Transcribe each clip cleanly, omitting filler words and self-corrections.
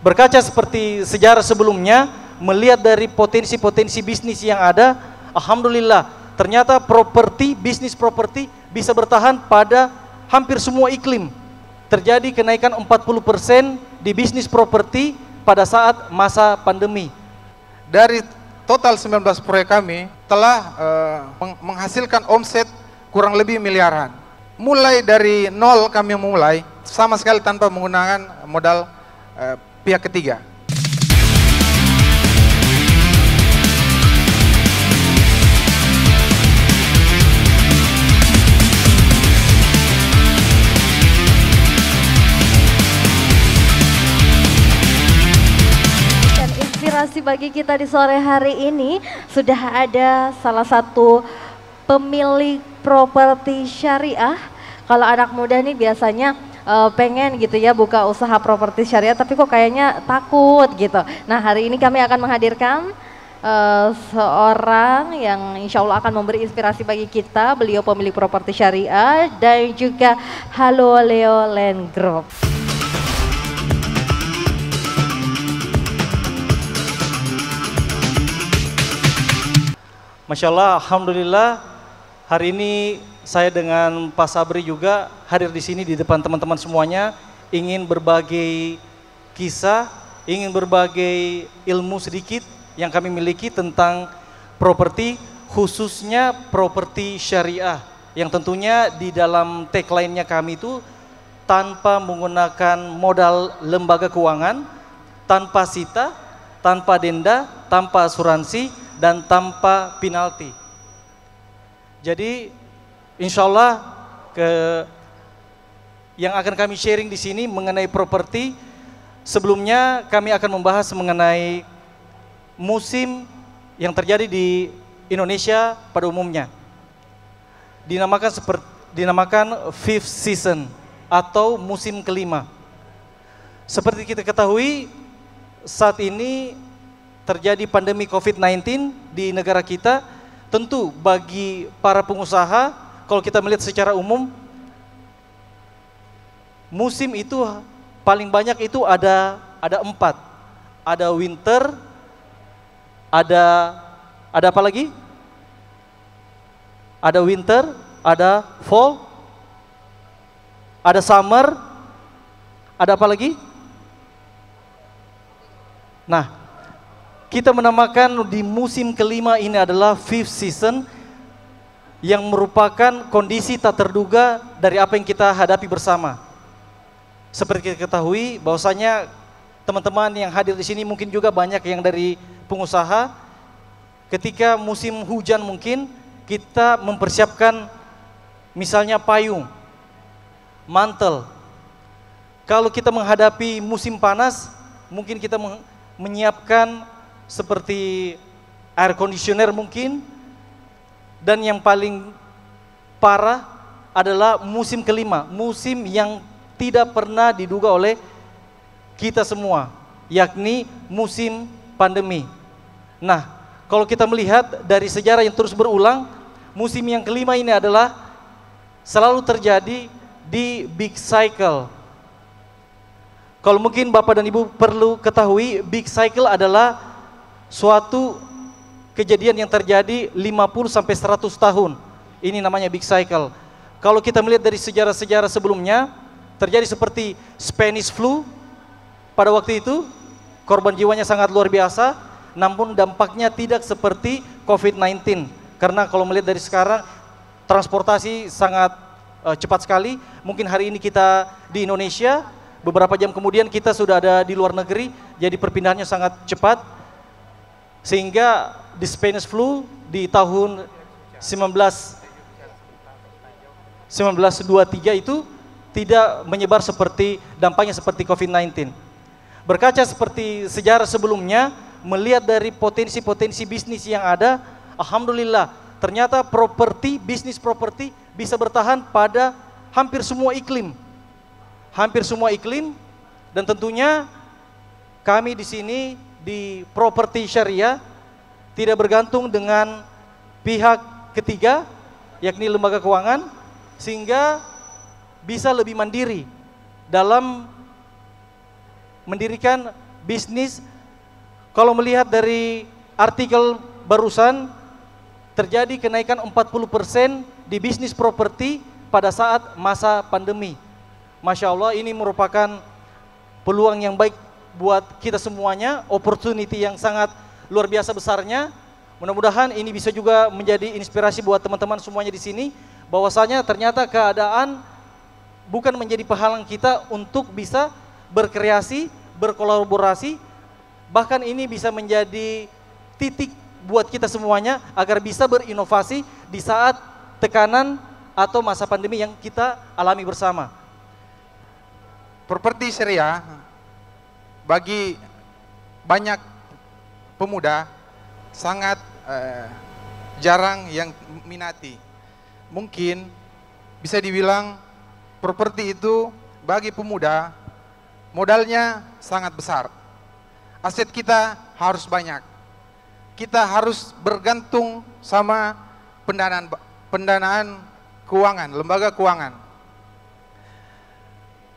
Berkaca seperti sejarah sebelumnya, melihat dari potensi-potensi bisnis yang ada, alhamdulillah, ternyata bisnis properti bisa bertahan pada hampir semua iklim. Terjadi kenaikan 40% di bisnis properti pada saat masa pandemi. Dari total 19 proyek kami telah menghasilkan omset kurang lebih miliaran. Mulai dari nol kami mulai, sama sekali tanpa menggunakan modal pihak ketiga. Inspirasi bagi kita di sore hari ini sudah ada salah satu pemilik properti syariah. Kalau anak muda nih biasanya pengen gitu ya buka usaha properti syariah, tapi kok kayaknya takut gitu. Nah, hari ini kami akan menghadirkan seorang yang insya Allah akan memberi inspirasi bagi kita. Beliau pemilik properti syariah dan juga Halo Leo Land Group. Masya Allah, alhamdulillah, hari ini saya dengan Pak Sabri juga hadir di sini di depan teman-teman semuanya, ingin berbagi kisah, ingin berbagi ilmu sedikit yang kami miliki tentang properti, khususnya properti syariah, yang tentunya di dalam tagline-nya kami itu tanpa menggunakan modal lembaga keuangan, tanpa sita, tanpa denda, tanpa asuransi, dan tanpa penalti. Jadi insya Allah yang akan kami sharing di sini mengenai properti. Sebelumnya kami akan membahas mengenai musim yang terjadi di Indonesia pada umumnya. Dinamakan fifth season atau musim kelima. Seperti kita ketahui, saat ini terjadi pandemi COVID-19 di negara kita. Tentu bagi para pengusaha, kalau kita melihat secara umum, musim itu paling banyak itu ada 4. Ada winter, ada apa lagi? Ada winter, ada fall, ada summer, ada apa lagi? Nah, kita menamakan di musim kelima ini adalah fifth season, yang merupakan kondisi tak terduga dari apa yang kita hadapi bersama. Seperti kita ketahui bahwasanya teman-teman yang hadir di sini mungkin juga banyak yang dari pengusaha. Ketika musim hujan mungkin kita mempersiapkan misalnya payung, mantel. Kalau kita menghadapi musim panas, mungkin kita menyiapkan seperti air conditioner mungkin. Dan yang paling parah adalah musim kelima, musim yang tidak pernah diduga oleh kita semua, yakni musim pandemi. Nah, kalau kita melihat dari sejarah yang terus berulang, musim yang kelima ini adalah selalu terjadi di big cycle. Kalau mungkin Bapak dan Ibu perlu ketahui, big cycle adalah suatu kejadian yang terjadi 50 sampai 100 tahun. Ini namanya big cycle. Kalau kita melihat dari sejarah-sejarah sebelumnya, terjadi seperti Spanish flu pada waktu itu, korban jiwanya sangat luar biasa, namun dampaknya tidak seperti COVID-19. Karena kalau melihat dari sekarang, transportasi sangat cepat sekali. Mungkin hari ini kita di Indonesia, beberapa jam kemudian kita sudah ada di luar negeri, jadi perpindahannya sangat cepat. Sehingga di Spanish flu di tahun 1923 itu tidak menyebar seperti dampaknya seperti COVID-19. Berkaca seperti sejarah sebelumnya, melihat dari potensi-potensi bisnis yang ada, alhamdulillah ternyata bisnis properti bisa bertahan pada hampir semua iklim. Hampir semua iklim, dan tentunya kami di sini di properti syariah tidak bergantung dengan pihak ketiga, yakni lembaga keuangan, sehingga bisa lebih mandiri dalam mendirikan bisnis. Kalau melihat dari artikel barusan, terjadi kenaikan 40% di bisnis properti pada saat masa pandemi. Masya Allah, ini merupakan peluang yang baik buat kita semuanya, opportunity yang sangat luar biasa besarnya. Mudah-mudahan ini bisa juga menjadi inspirasi buat teman-teman semuanya di sini, bahwasanya ternyata keadaan bukan menjadi penghalang kita untuk bisa berkreasi, berkolaborasi, bahkan ini bisa menjadi titik buat kita semuanya agar bisa berinovasi di saat tekanan atau masa pandemi yang kita alami bersama. Properti syariah bagi banyak pemuda sangat jarang yang minati. Mungkin bisa dibilang properti itu bagi pemuda modalnya sangat besar. Aset kita harus banyak. Kita harus bergantung sama pendanaan keuangan, lembaga keuangan.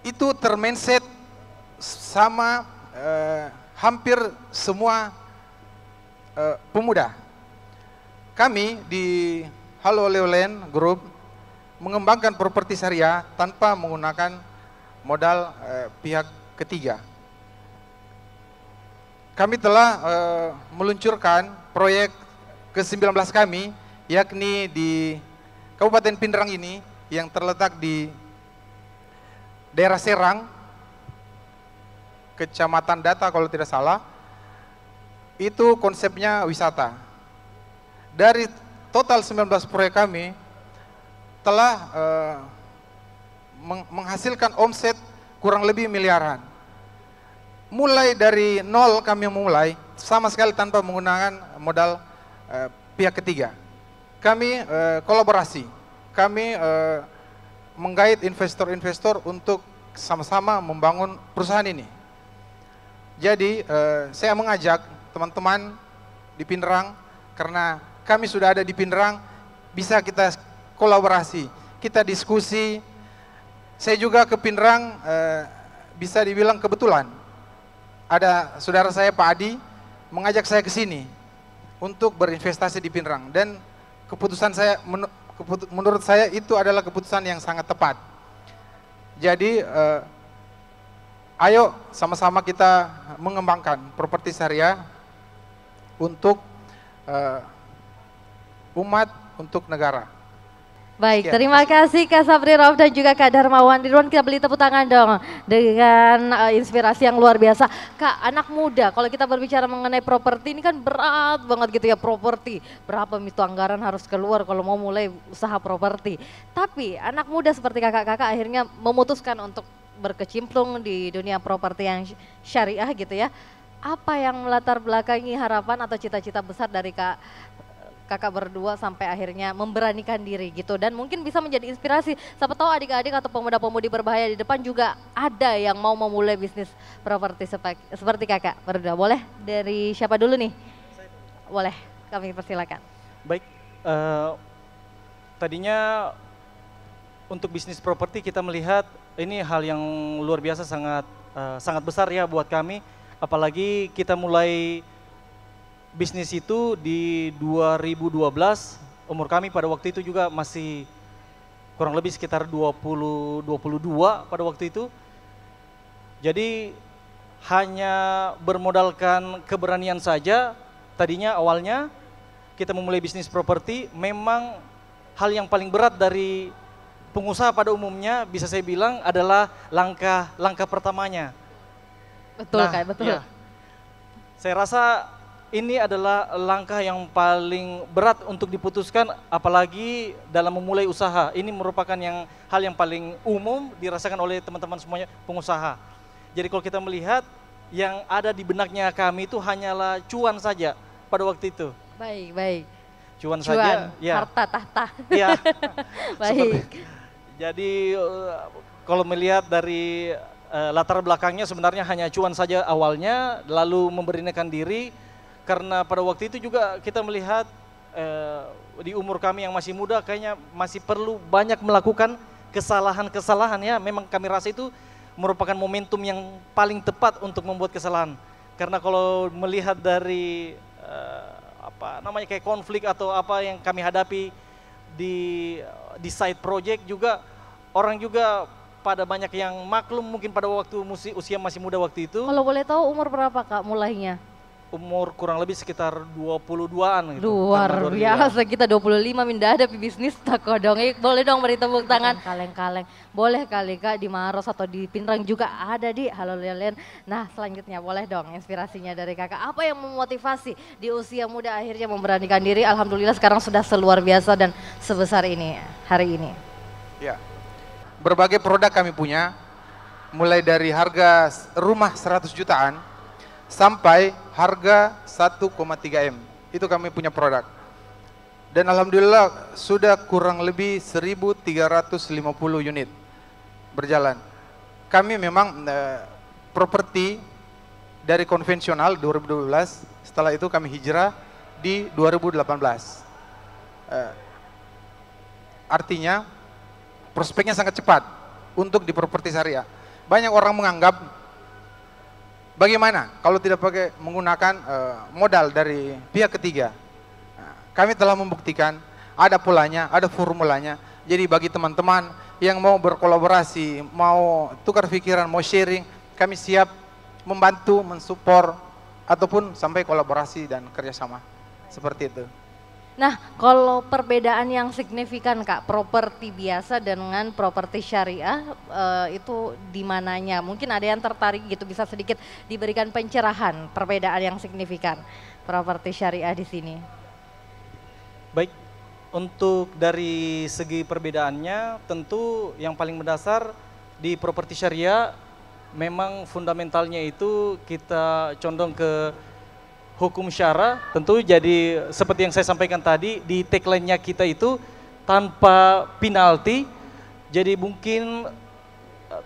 Itu termindset sama hampir semua pemuda. Kami di Halo Leolen Group mengembangkan properti syariah tanpa menggunakan modal pihak ketiga. Kami telah meluncurkan proyek ke-19 kami, yakni di Kabupaten Pindrang ini yang terletak di daerah Serang, Kecamatan Data kalau tidak salah. Itu konsepnya wisata. Dari total 19 proyek kami telah menghasilkan omset kurang lebih miliaran. Mulai dari nol kami memulai, sama sekali tanpa menggunakan modal pihak ketiga. Kami kolaborasi, kami menggait investor-investor untuk sama-sama membangun perusahaan ini. Jadi saya mengajak teman-teman di Pindrang, karena kami sudah ada di Pindrang, bisa kita kolaborasi, kita diskusi. Saya juga ke Pindrang bisa dibilang kebetulan. Ada saudara saya Pak Adi mengajak saya ke sini untuk berinvestasi di Pindrang, dan keputusan saya menurut saya itu adalah keputusan yang sangat tepat. Jadi ayo sama-sama kita mengembangkan properti syariah untuk umat, untuk negara. Baik, terima kasih Kak Sabri Rauf dan juga Kak Darmawan. Ridwan, kita beli tepuk tangan dong dengan inspirasi yang luar biasa. Kak, anak muda, kalau kita berbicara mengenai properti ini kan berat banget gitu ya, properti. Berapa itu anggaran harus keluar kalau mau mulai usaha properti. Tapi anak muda seperti kakak-kakak akhirnya memutuskan untuk berkecimpung di dunia properti yang syariah gitu ya. Apa yang melatar belakangi harapan atau cita-cita besar dari kakak berdua sampai akhirnya memberanikan diri gitu, dan mungkin bisa menjadi inspirasi. Siapa tahu adik-adik atau pemuda-pemudi berbahaya di depan juga ada yang mau memulai bisnis properti seperti kakak berdua. Boleh dari siapa dulu nih? Boleh, kami persilakan. Baik, tadinya untuk bisnis properti kita melihat ini hal yang luar biasa, sangat besar ya buat kami. Apalagi kita mulai bisnis itu di 2012, umur kami pada waktu itu juga masih kurang lebih sekitar 22 pada waktu itu. Jadi hanya bermodalkan keberanian saja. Tadinya awalnya kita memulai bisnis properti, memang hal yang paling berat dari pengusaha pada umumnya bisa saya bilang adalah langkah pertamanya. Betul, Kak, betul. Ya, saya rasa ini adalah langkah yang paling berat untuk diputuskan, apalagi dalam memulai usaha. Ini merupakan hal yang paling umum dirasakan oleh teman-teman semuanya pengusaha. Jadi kalau kita melihat yang ada di benaknya kami itu hanyalah cuan saja pada waktu itu. Baik. Cuan saja, ya. Harta tahta. Ya. Baik. Jadi kalau melihat dari latar belakangnya sebenarnya hanya cuan saja awalnya, lalu memberanikan diri. Karena pada waktu itu juga kita melihat di umur kami yang masih muda kayaknya masih perlu banyak melakukan kesalahan-kesalahan ya. Memang kami rasa itu merupakan momentum yang paling tepat untuk membuat kesalahan. Karena kalau melihat dari apa namanya kayak konflik atau apa yang kami hadapi di side project juga, orang juga pada banyak yang maklum mungkin pada waktu usia masih muda waktu itu. Kalau boleh tahu umur berapa Kak mulainya? Umur kurang lebih sekitar 22-an gitu. Luar biasa, kita 25 minda ada bisnis tak dong. Boleh dong beri tepuk tangan. Kaleng-kaleng. Boleh kali Kak di Maros atau di Pinrang juga ada di Halo Lilian. Nah selanjutnya boleh dong inspirasinya dari Kakak. Apa yang memotivasi di usia muda akhirnya memberanikan diri? Alhamdulillah sekarang sudah seluar biasa dan sebesar ini hari ini. Ya, berbagai produk kami punya, mulai dari harga rumah 100 jutaan sampai harga 1,3 M. Itu kami punya produk. Dan alhamdulillah sudah kurang lebih 1.350 unit berjalan. Kami memang properti dari konvensional 2012, setelah itu kami hijrah di 2018. Artinya prospeknya sangat cepat untuk di properti syariah. Banyak orang menganggap bagaimana kalau tidak pakai menggunakan modal dari pihak ketiga. Nah, kami telah membuktikan ada polanya, ada formulanya. Jadi bagi teman-teman yang mau berkolaborasi, mau tukar pikiran, mau sharing, kami siap membantu, mensupport, ataupun sampai kolaborasi dan kerjasama. Seperti itu. Nah, kalau perbedaan yang signifikan Kak, properti biasa dengan properti syariah itu di mananya? Mungkin ada yang tertarik gitu, bisa sedikit diberikan pencerahan perbedaan yang signifikan properti syariah di sini. Baik, untuk dari segi perbedaannya tentu yang paling mendasar di properti syariah memang fundamentalnya itu kita condong ke hukum syara. Tentu jadi seperti yang saya sampaikan tadi di tagline-nya kita itu tanpa penalti. Jadi mungkin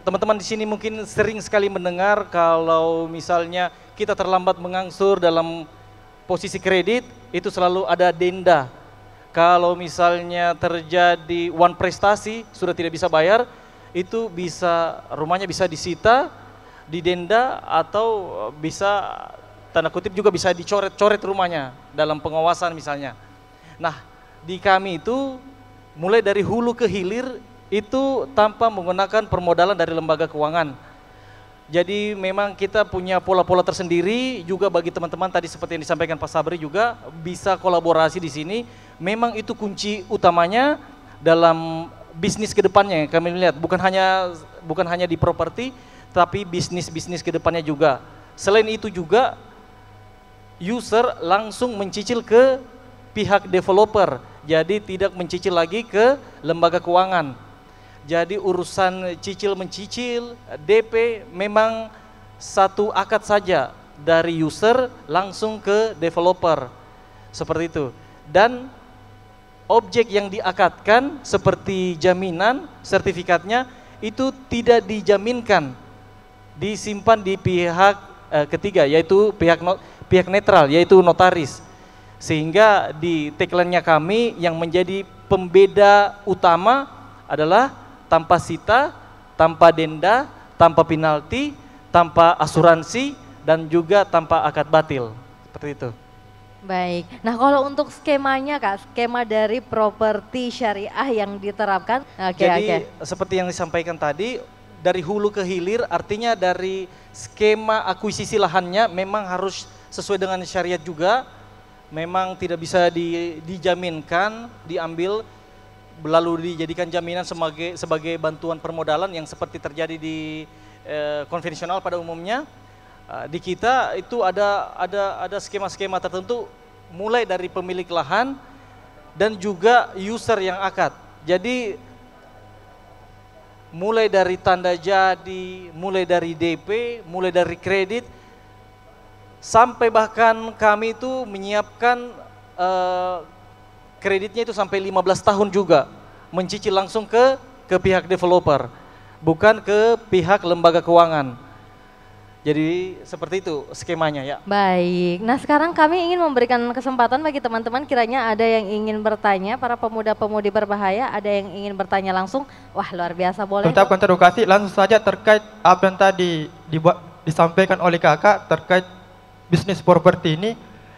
teman-teman di sini mungkin sering sekali mendengar kalau misalnya kita terlambat mengangsur dalam posisi kredit itu selalu ada denda. Kalau misalnya terjadi one prestasi sudah tidak bisa bayar, itu bisa rumahnya bisa disita, didenda atau bisa tanda kutip juga bisa dicoret-coret rumahnya dalam pengawasan misalnya. Nah, di kami itu mulai dari hulu ke hilir itu tanpa menggunakan permodalan dari lembaga keuangan. Jadi memang kita punya pola-pola tersendiri juga bagi teman-teman tadi seperti yang disampaikan Pak Sabri juga bisa kolaborasi di sini. Memang itu kunci utamanya dalam bisnis ke depannya yang kami lihat, bukan hanya di properti tapi bisnis-bisnis ke depannya juga. Selain itu juga user langsung mencicil ke pihak developer, jadi tidak mencicil lagi ke lembaga keuangan. Jadi urusan cicil-mencicil, DP memang satu akad saja dari user langsung ke developer, seperti itu. Dan objek yang diakadkan seperti jaminan, sertifikatnya itu tidak dijaminkan, disimpan di pihak ketiga, yaitu pihak netral, yaitu notaris. Sehingga di tagline-nya kami yang menjadi pembeda utama adalah tanpa sita, tanpa denda, tanpa penalti, tanpa asuransi, dan juga tanpa akad batil. Seperti itu. Baik, nah kalau untuk skemanya Kak, skema dari properti syariah yang diterapkan. Jadi seperti yang disampaikan tadi, dari hulu ke hilir artinya dari skema akuisisi lahannya memang harus sesuai dengan syariat juga, memang tidak bisa dijaminkan, diambil lalu dijadikan jaminan sebagai bantuan permodalan yang seperti terjadi di konvensional pada umumnya. Di kita itu ada skema-skema tertentu mulai dari pemilik lahan dan juga user yang akad. Jadi mulai dari tanda jadi, mulai dari DP, mulai dari kredit, sampai bahkan kami itu menyiapkan kreditnya itu sampai 15 tahun juga, mencicil langsung ke pihak developer, bukan ke pihak lembaga keuangan. Jadi seperti itu skemanya ya. Baik, nah sekarang kami ingin memberikan kesempatan bagi teman-teman, kiranya ada yang ingin bertanya, para pemuda-pemudi berbahaya, ada yang ingin bertanya langsung. Wah luar biasa, boleh. Ucapkan terima kasih, langsung saja terkait apa yang tadi disampaikan oleh kakak terkait bisnis properti ini,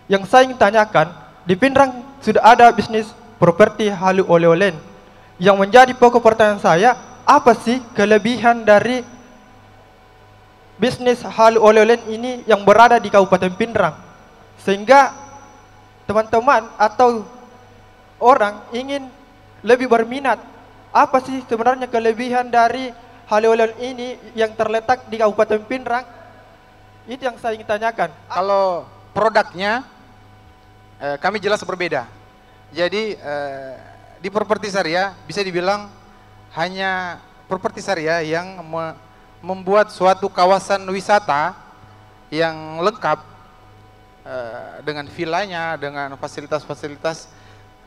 yang saya ingin tanyakan, di Pinrang sudah ada bisnis properti halu oleh-oleh. Yang menjadi pokok pertanyaan saya, apa sih kelebihan dari bisnis halu oleh-oleh ini yang berada di Kabupaten Pinrang? Sehingga teman-teman atau orang ingin lebih berminat, apa sih sebenarnya kelebihan dari halu oleh-oleh ini yang terletak di Kabupaten Pinrang? Itu yang saya ingin tanyakan. Kalau produknya kami jelas berbeda. Jadi di properti syariah bisa dibilang hanya properti syariah yang membuat suatu kawasan wisata yang lengkap dengan villanya, dengan fasilitas-fasilitas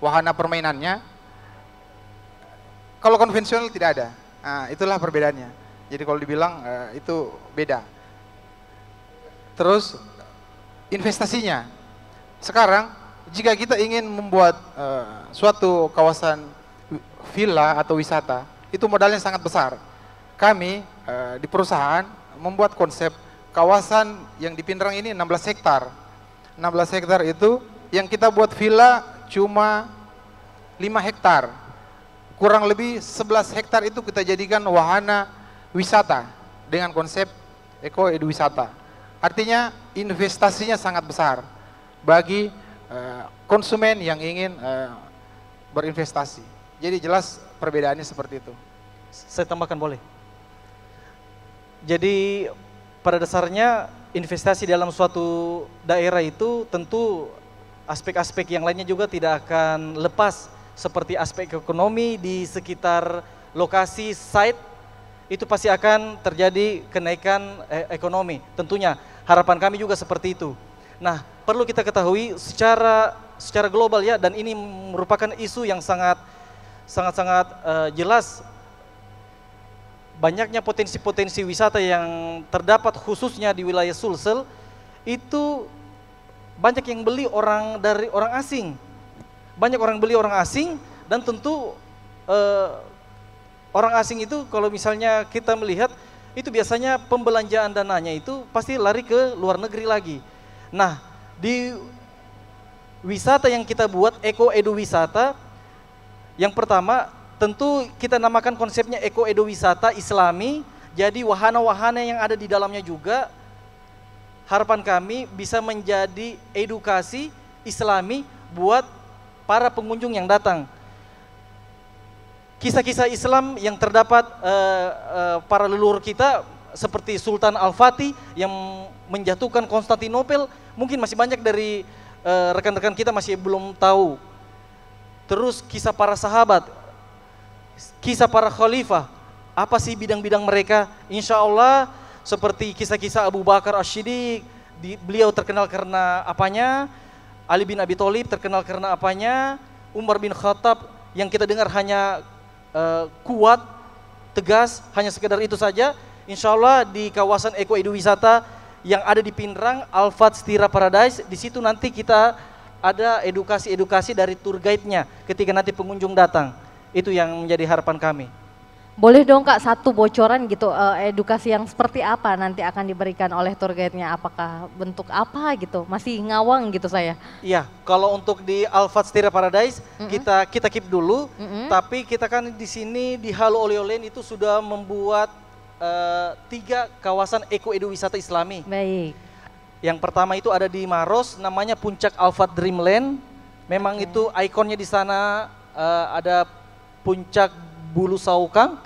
wahana permainannya. Kalau konvensional tidak ada. Nah, itulah perbedaannya. Jadi kalau dibilang itu beda. Terus investasinya. Sekarang jika kita ingin membuat suatu kawasan villa atau wisata, itu modalnya sangat besar. Kami di perusahaan membuat konsep kawasan yang di Pinrang ini 16 hektar. 16 hektar itu yang kita buat villa cuma 5 hektar. Kurang lebih 11 hektar itu kita jadikan wahana wisata dengan konsep eko-edu-wisata. Artinya investasinya sangat besar bagi konsumen yang ingin berinvestasi. Jadi jelas perbedaannya seperti itu. Saya tambahkan boleh? Jadi pada dasarnya investasi dalam suatu daerah itu tentu aspek-aspek yang lainnya juga tidak akan lepas, seperti aspek ekonomi di sekitar lokasi site itu pasti akan terjadi kenaikan ekonomi. Tentunya harapan kami juga seperti itu. Nah, perlu kita ketahui secara global ya, dan ini merupakan isu yang sangat jelas. Banyaknya potensi-potensi wisata yang terdapat khususnya di wilayah Sulsel itu banyak yang beli orang asing. Banyak orang beli orang asing, dan tentu orang asing itu kalau misalnya kita melihat itu biasanya pembelanjaan dananya itu pasti lari ke luar negeri lagi. Nah, di wisata yang kita buat, eko-edu wisata, yang pertama tentu kita namakan konsepnya eko-edu wisata Islami. Jadi wahana-wahana yang ada di dalamnya juga harapan kami bisa menjadi edukasi Islami buat para pengunjung yang datang. Kisah-kisah Islam yang terdapat para leluhur kita seperti Sultan Al-Fatih yang menjatuhkan Konstantinopel, mungkin masih banyak dari rekan-rekan kita masih belum tahu. Terus kisah para sahabat, kisah para khalifah, apa sih bidang-bidang mereka? Insya Allah seperti kisah-kisah Abu Bakar As-Siddiq, beliau terkenal karena apanya, Ali bin Abi Thalib terkenal karena apanya, Umar bin Khattab yang kita dengar hanya kuat, tegas, hanya sekedar itu saja. Insya Allah di kawasan eko-edu wisata yang ada di Pinrang, Al-Fat Stira Paradise, di situ nanti kita ada edukasi-edukasi dari tour guide-nya ketika nanti pengunjung datang. Itu yang menjadi harapan kami. Boleh dong Kak satu bocoran gitu, edukasi yang seperti apa nanti akan diberikan oleh tour guide-nya, apakah bentuk apa gitu, masih ngawang gitu saya. Iya, kalau untuk di Al-Fat Stira Paradise kita keep dulu, tapi kita kan di sini di Halu Oleh-Oleh itu sudah membuat 3 kawasan eko-edu wisata Islami. Baik. Yang pertama itu ada di Maros, namanya Puncak Al-Fat Dreamland. Memang itu ikonnya di sana ada Puncak Bulu Saukang.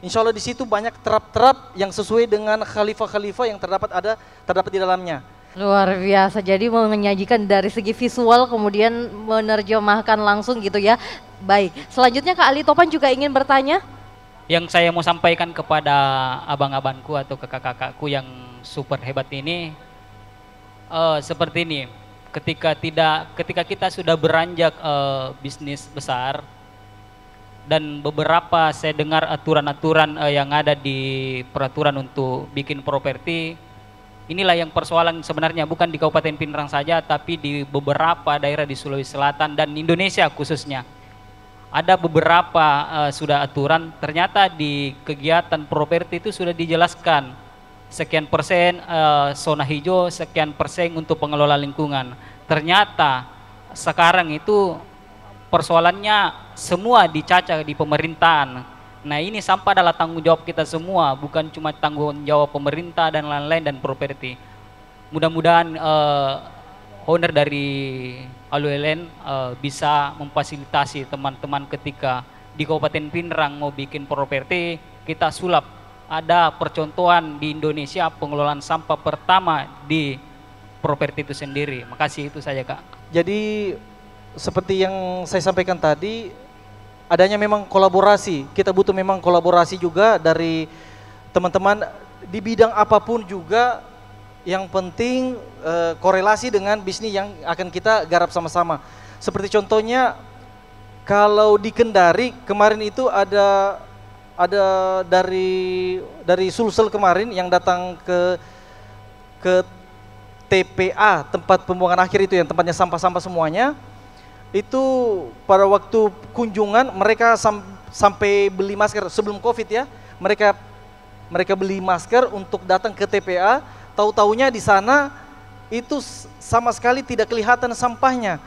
Insya Allah di situ banyak terap-terap yang sesuai dengan khalifah-khalifah yang terdapat di dalamnya. Luar biasa, jadi menyajikan dari segi visual kemudian menerjemahkan langsung gitu ya. Baik, selanjutnya Kak Ali Topan juga ingin bertanya. Yang saya mau sampaikan kepada abang-abangku atau kakak-kakakku yang super hebat ini, seperti ini, ketika kita sudah beranjak bisnis besar, dan beberapa saya dengar aturan-aturan yang ada di peraturan untuk bikin properti, inilah yang persoalan sebenarnya, bukan di Kabupaten Pinrang saja, tapi di beberapa daerah di Sulawesi Selatan dan Indonesia khususnya. Ada beberapa sudah aturan, ternyata di kegiatan properti itu sudah dijelaskan sekian persen zona hijau, sekian persen untuk pengelola lingkungan. Ternyata sekarang itu persoalannya semua dicaca di pemerintahan. Nah ini sampah adalah tanggung jawab kita semua, bukan cuma tanggung jawab pemerintah dan lain-lain dan properti. Mudah-mudahan owner dari Aluelen bisa memfasilitasi teman-teman ketika di Kabupaten Pindrang mau bikin properti, kita sulap. Ada percontohan di Indonesia pengelolaan sampah pertama di properti itu sendiri. Makasih, itu saja Kak. Jadi seperti yang saya sampaikan tadi, adanya memang kolaborasi. Kita butuh memang kolaborasi juga dari teman-teman di bidang apapun juga. Yang penting korelasi dengan bisnis yang akan kita garap sama-sama. Seperti contohnya kalau di Kendari kemarin itu ada dari Sulsel kemarin yang datang ke TPA, tempat pembuangan akhir itu yang tempatnya sampah-sampah semuanya. Itu pada waktu kunjungan mereka sampai beli masker sebelum Covid ya. Mereka beli masker untuk datang ke TPA, tahu-taunya di sana itu sama sekali tidak kelihatan sampahnya.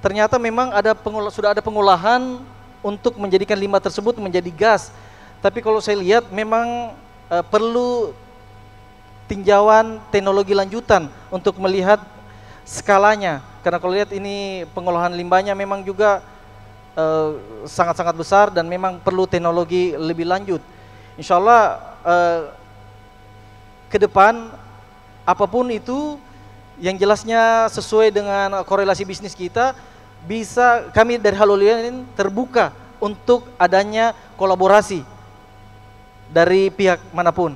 Ternyata memang sudah ada pengolahan untuk menjadikan limbah tersebut menjadi gas. Tapi kalau saya lihat memang perlu tinjauan teknologi lanjutan untuk melihat skalanya. Karena kalau lihat ini pengolahan limbahnya memang juga sangat-sangat besar dan memang perlu teknologi lebih lanjut. Insya Allah ke depan apapun itu yang jelasnya sesuai dengan korelasi bisnis kita, bisa kami dari Aluelen terbuka untuk adanya kolaborasi dari pihak manapun.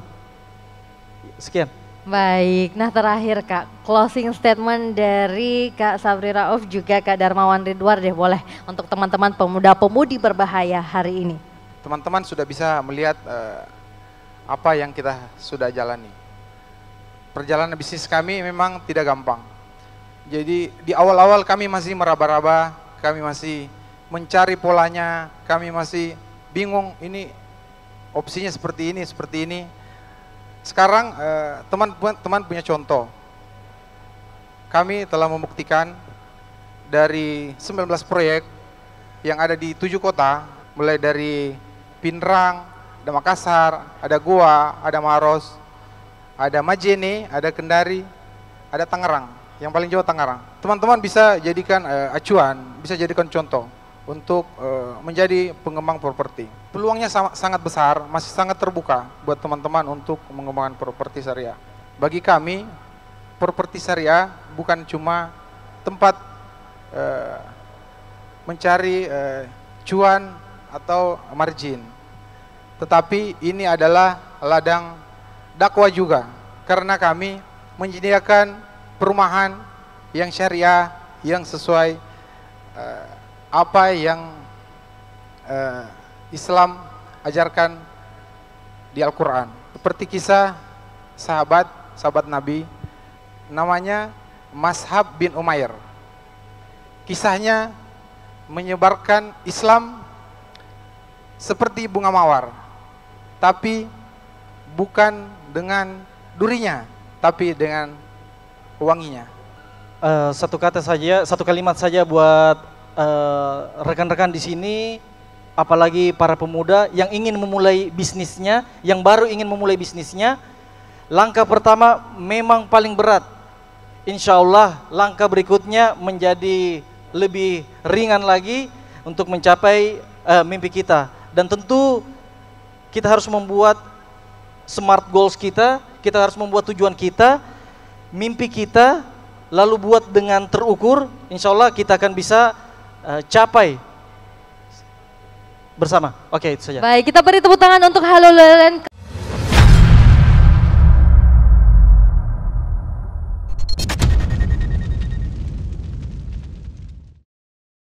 Sekian. Baik, nah terakhir Kak, closing statement dari Kak Sabri Rauf juga Kak Darmawan Ridwan deh boleh untuk teman-teman pemuda-pemudi berbahaya hari ini. Teman-teman sudah bisa melihat apa yang kita sudah jalani. Perjalanan bisnis kami memang tidak gampang. Jadi di awal-awal kami masih meraba-raba, kami masih mencari polanya, kami masih bingung ini opsinya seperti ini. Sekarang teman-teman punya contoh. Kami telah membuktikan dari 19 proyek yang ada di 7 kota, mulai dari Pindrang, ada Makassar, ada Goa, ada Maros, ada Majene, ada Kendari, ada Tangerang. Yang paling jauh Tangerang. Teman-teman bisa jadikan acuan, bisa jadikan contoh untuk menjadi pengembang properti. Peluangnya sangat besar, masih sangat terbuka buat teman-teman untuk mengembangkan properti syariah. Bagi kami, properti syariah bukan cuma tempat mencari cuan atau margin, tetapi ini adalah ladang dakwah juga, karena kami menyediakan perumahan yang syariah, yang sesuai apa yang Islam ajarkan di Al-Quran. Seperti kisah sahabat Nabi, namanya Mashab bin Umair. Kisahnya menyebarkan Islam seperti bunga mawar, tapi bukan dengan durinya, tapi dengan wanginya. Satu kalimat saja buat rekan-rekan di sini, apalagi para pemuda yang ingin memulai bisnisnya, yang baru ingin memulai bisnisnya. Langkah pertama memang paling berat. Insya Allah langkah berikutnya menjadi lebih ringan lagi untuk mencapai mimpi kita. Dan tentu kita harus membuat smart goals kita harus membuat tujuan kita, mimpi kita, lalu buat dengan terukur. Insya Allah kita akan bisa capai bersama. Oke, itu saja. Baik, kita beri tepuk tangan untuk Aluelen.